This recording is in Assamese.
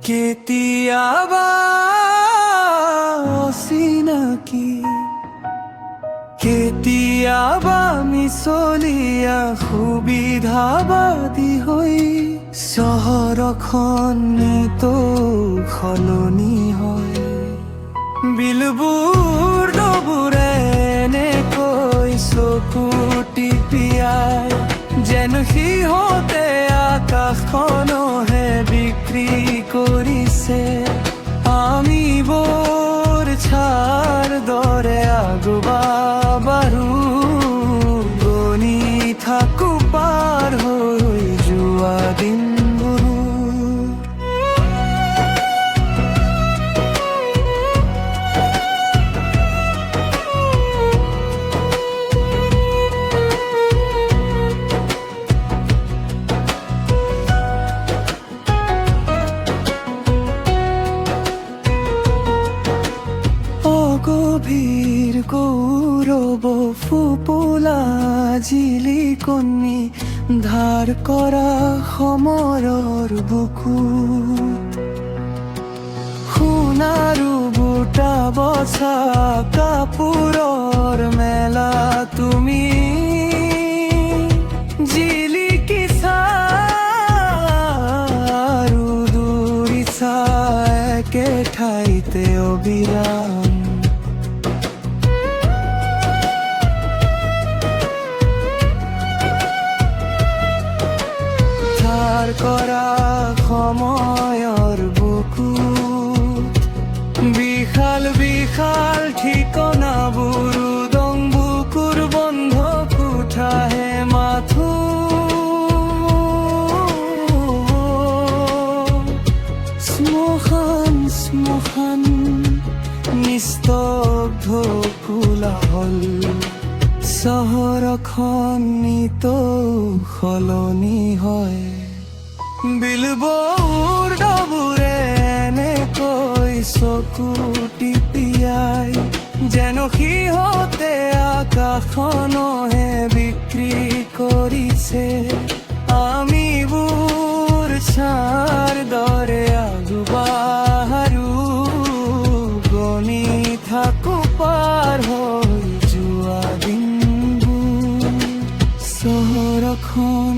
কেতিয়াবা অচিনাকি, কেতিয়াবা মিছলীয়া সুবিধাবাদী হৈ চহৰখন নিতৌ সলনি হয়। বিলবোৰ নবোৰে এনেকৈ চকু টিপিয়াই, যেন সিহঁতে আকাশখনহে বিক্ৰী কৰিছে। আমি বৰ ছাৰ দৰে আগুৱাবাৰো, গণি থাকো পাৰ হৈ যোৱা দিনবোৰো। গভীৰ গৌৰৱ ফুপুলা জিলিকনি ধাৰ কৰা সমৰৰ বুকুত, সোণাৰু বুটা বছা কাপোৰৰ মেলা তুমি জিলিকিছা, আৰু দৌৰিছা একে ঠাইতে অবিৰাম। কৰা সময়ৰ বুকুত বিশাল বিশাল ঠিকনাবোৰ, উদং বুকুৰ বন্ধ কোঠাহে মাথো। শ্মশান শ্মশান নিস্তব্ধ কোলাহল, চহৰখন নিতৌ সলনি হয়। বিলবোৰ নবোৰে এনেকৈ চকু টিপিয়াই, যেন সিহঁতে আকাশখনহে বিক্ৰী কৰিছে। আমিবোৰ ছাৰ দৰে আগুৱাৰো, গণি থাকো পাৰ হৈ যোৱা দিনবোৰ। চহৰখন